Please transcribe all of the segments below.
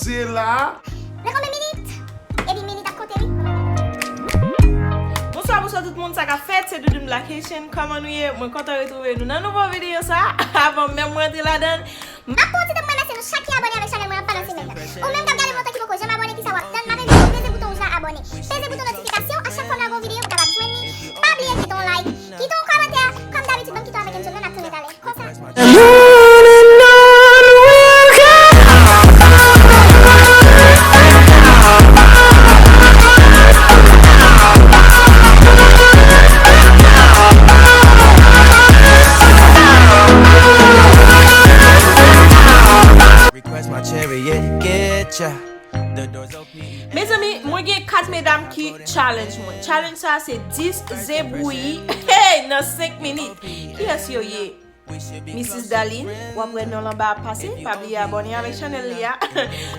zé là. Mais combien de minutes? Et puis minutes à côté. Bonsoir tout le monde, ça a fait, c'est Doudou Black Haitian. Comment nous est? Moi content de retrouver nous dans une nouvelle vidéo ça. Avant même moi rentrer là-dedans. À partir de moi, merci nous chaque abonné avec chaîne moi pendant la semaine. Ou même regarder mon temps qui faut j'aime abonner qui ça va. Donne ma vidéo, pèse le bouton rouge là abonner. Pèse le bouton notification à chaque fois qu'on a une vidéo pour capable joindre. Pas oublier quitter ton like, quitter ton commentaire comme d'habitude bon quitter avec une seconde à tourner d'aller. Comme ça. Mes amis, moi j'ai 4 mesdames qui challenge moi. Challenge ça c'est 10 zébouilles hey, dans 5 minutes. Qui est-ce yo yé? Mrs. Daline, ou après nous l'en bas passé, pas oublier abonner avec channel là.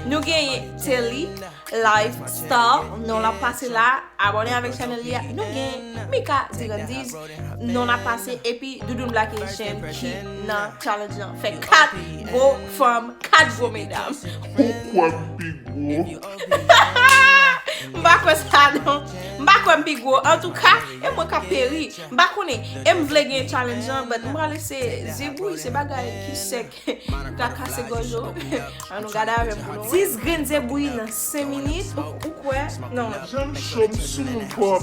Nous gagnons Telly, Lifestyle, nous l'a passé là, abonner avec channel là. Nous gagnons Mika Zigandiz, nous l'a passé et puis Doudou Black Haitian qui n'a challenge là. Fait 4 gros femmes, 4 gros mesdames. Pourquoi Pigo? Mba kwa sa non, mba kwa mpigo. En tout cas, et moi ka péri. Mba koné, et m'vle gen challenge but m'a laissé zébouille, c'est bagay qui sec. Ka kase gojo. On nous garde avec nous. 10 grains zébouille dans 5 minutes ou quoi? Non. J'aime chom sous mon pop.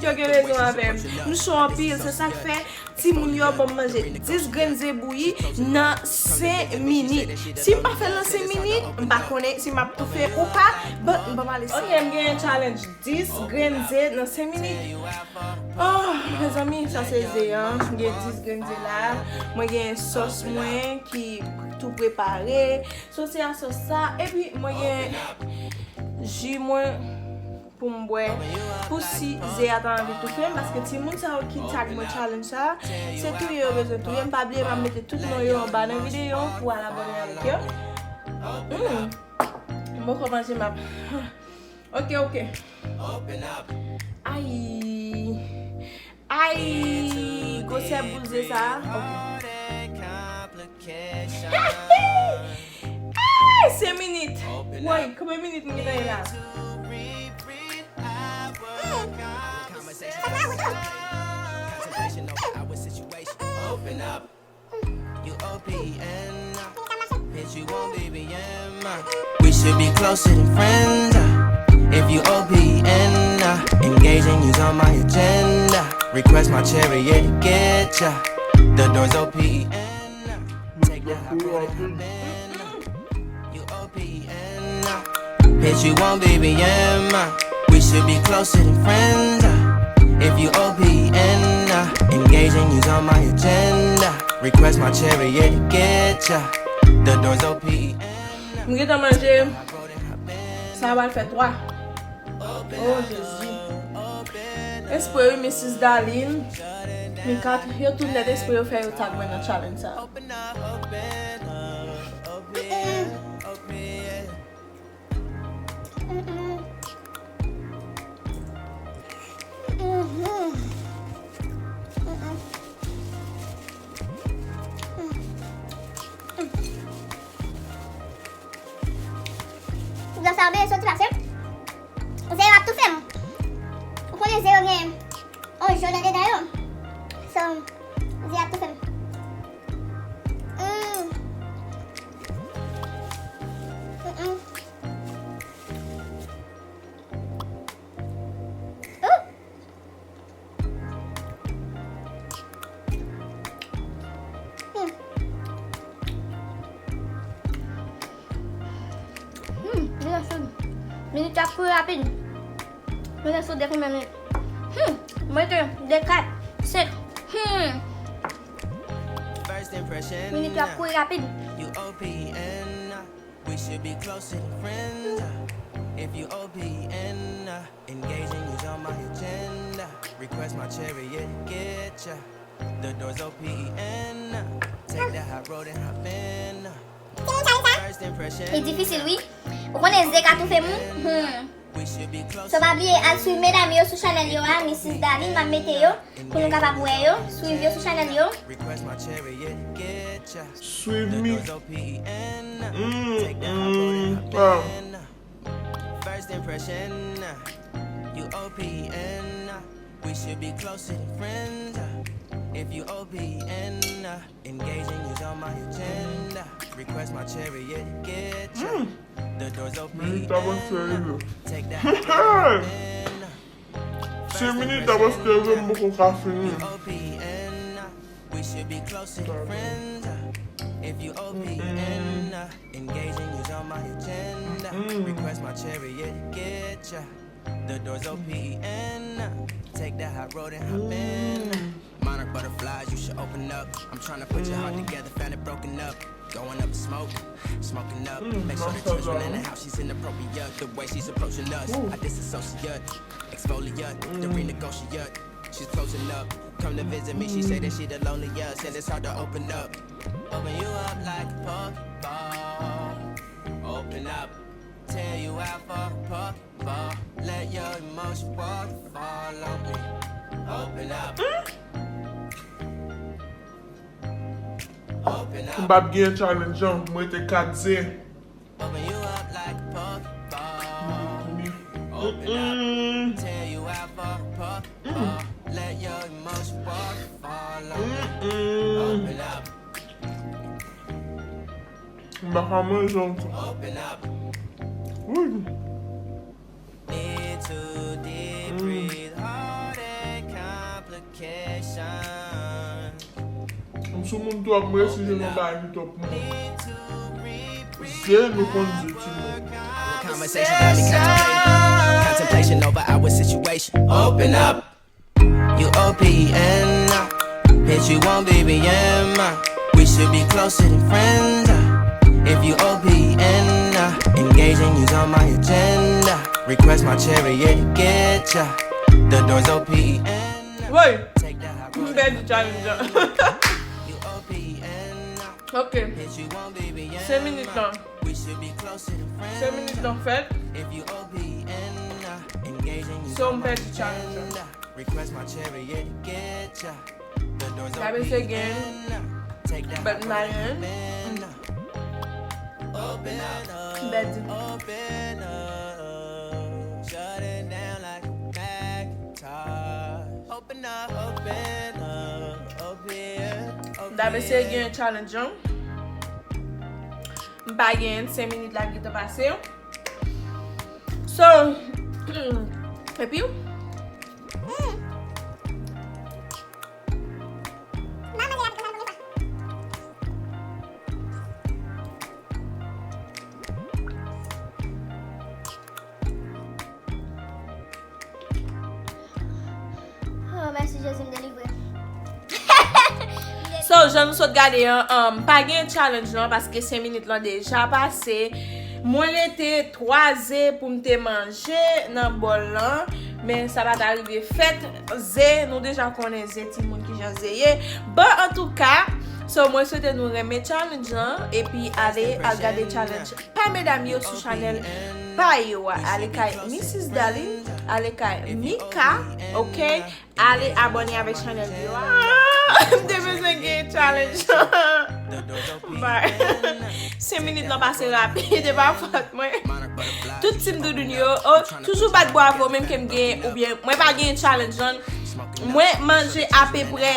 Yo gen raison avec. Nous sommes en pile, c'est ça que fait. Si moun yo pour manger 10 grains zébouille dans 5 minutes. Si m'a fait dans 5 minutes, mba koné si m'a tout fait ou pas, but mba laisser. OK, challenge 10 grains de dans 5 minutes. Oh, mes amis, ça c'est zé, hein. J'ai 10 grains de là. Moi, j'ai une sauce moins qui tout préparé. Sauce à sauce ça. Et puis, moi, j'ai jus moins pour me boire. Pour si zé attend envie tout faire. Parce que si moun sa qui tag mon challenge ça, c'est tout yo besoin tout. Y'aime pas oublier de mettre tout mon yo en bas dans la vidéo pour aller abonner avec yo. Moi, comment j'ai ma. Ok. Aïe. Aïe. Go c'est bouger ça. Ok. Aïe, 5 minutes. Ouais, combien de minutes nous avons là? We should be closer than friends. If you OPN, engaging you's on my agenda. Request my chariot to get ya. The door's OPN. Take that hot water, you OPN. Bitch, you won't BBM. We should be closer than friends. If you OPN, engaging you's on my agenda. Request my chariot to get ya. The door's OPN. Nous allons manger. Ça va le faire 3. Oh Jésus. Espero Mrs. Daline. Mika, yo tout net espero faire yo tag moi dans challenge ça. Vous avez fermé ce tracé. Vous avez tout fait. Vous connaissez rien. Oh, je l'ai d'ailleurs. So, vous avez tout fait. Minute à courir rapide. Je vais sauter combien de minutes? Mettez des 4, 5. Minute à courir rapide. You OPN. We should be closer than friends. If you OPN, engaging you's on my agenda. Request my chariot, get ya. The door's OPN. Take the hot road and hop in. First impression. C'est difficile, oui. Vous connaissez Zé qui a tout fait mou? So pa oublier à suivre mesdames yo sur channel yo, Mrs. Darling, m'a mette yo pour nous capable voir yo, suivre yo sur channel yo. Suive me. First impression, you OPN. We should be closer than friends. If you OPN, engaging you's on my agenda. Request my chariot to get you. The door's open. Take that. 6 minutes d'abord servi beaucoup de café. OPN. We should be closer than friends. If you OPN, engaging you's on my agenda. Request my chariot to get you. The door's OPN. Take that hot road and hop in. Monarch butterflies, you should open up. I'm trying to put your heart together, found it broken up. Going up in smoke, smoking up. Make sure the children in the house, she's inappropriate. The way she's approaching us, I disassociate. Exfoliate, the renegotiate. She's closing up. Come to visit me, she say that she the loneliest, and it's hard to open up. Open you up like a Pokeball. Open up, tear you out for a Pokeball. Let your emotion waterfall on me. Open up. Open up. Mbap gen challenge an, mwen te 4-0. Open you up like a Pokeball. Open up. Tear you out for a Pokeball. Let your emotion waterfall on me. Open up. Mbap a mwen jan. Open up. Oui. Need to deep breathe, heartache complications. Sou moun tou ap mwen si jen an ba evit op mwen. Need to breathe. Se nou kon di ti mwen. Conversation got me contemplating. Contemplation over our situation. Open up. You OPN. Bitch, you won't BBM. We should be closer than friends. If you OPN. Engaging you's on my agenda. Request my chariot to get ya. The door's OPN. Oui, Take that hot road. belle challenge. You OPN. Ok, Bitch, you won't BBM. 5 minutes là. We should be closer than friends. 5 minutes là fait. If you OPN, engaging you. So belle challenge. Request my chariot to get ya. The door's That is open. again. Take that But my hand. open up, Bed. open up, shut it down like a Macintosh. Open up, open up, open. D'abord c'est un challenge. Mpa gen 5 minutes la ki te pase. So, et puis, Oh, merci Jésus me délivrer. so, jan nou sot gade yon, pa gen challenge nan, paske 5 minutes lan deja pase. Mwen rete 3 pou mte manje nan bol lan, men sa bat arrive fet zè, nou deja konen zè ti moun ki jan zèye. Bon, en tout ka, so mwen souhaite nou reme challenge nan, epi ale al gade challenge pa medam yo sou channel pa yo, ale kay Mrs. Darling, ale kay Mika, ok? Ale abone avek channel yo. Mte bezwen gen challenge. Bye. 5 minutes nan pase rapide, pa fote mwen. Tout tim doudoun yo, toujou bat bo avon, menm kem gen, ou bien, mwen pa gen challenge nan. Mwen manje apè pre,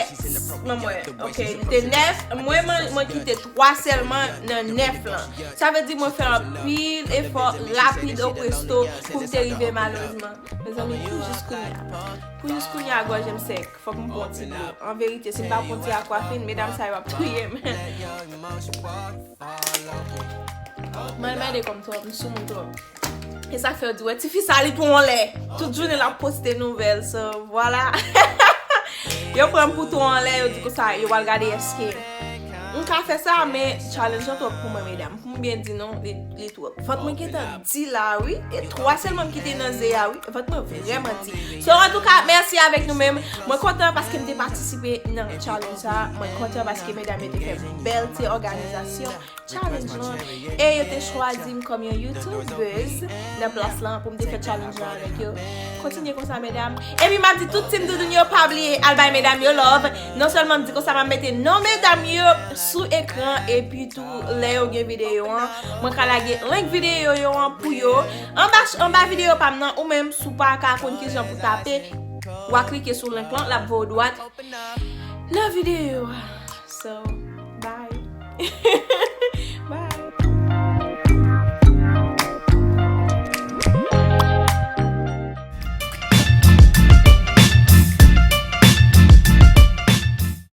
ok, te 9, mwen kite 3 selman nan 9 lan. Sa ve di mwen fè an pil effort rapide au presto pou mte rive malozman. Mes ami, pou jis kounya gwa jem sek, fok mwen ponti do. En verite, si mba ponti akwa fin, medam sa yon ap touye men. Mwen mède kom to, mwen sou moun to. E sa fè di wè, ti fi sali pou an lè. Tout joun el ap poste nouvel, so voilà. Yo pren pou tou an lè, yo di ko sa, yo wal gade eske. Mwen ka fè sa, men challenge an to pou mwen medam. Pou mwen bien di non, li tou. Fot mwen ki te di la, oui. E 3 selman ki te nan ze ya, oui. Fot mwen vreman di. So en tout ka, merci avèk nou mèm. Mwen konten paske mte participe nan challenge sa. Mwen konten paske medam ete fè bel te organizasyon. challenge là. Et yo te choisi comme un YouTubeuse dans place là pour me faire challenge là avec yo. Continuez comme ça mesdames. Et puis m'a dit tout team de yo pas oublier albay mesdames yo love. Non seulement me dit que ça m'a mettre non mesdames yo sous écran et puis tout les yo gen vidéo hein. Moi ka lage link vidéo yo pour yo. En bas vidéo pas maintenant ou même sous pas ka kon question pour taper ou à cliquer sur link là la droite. La vidéo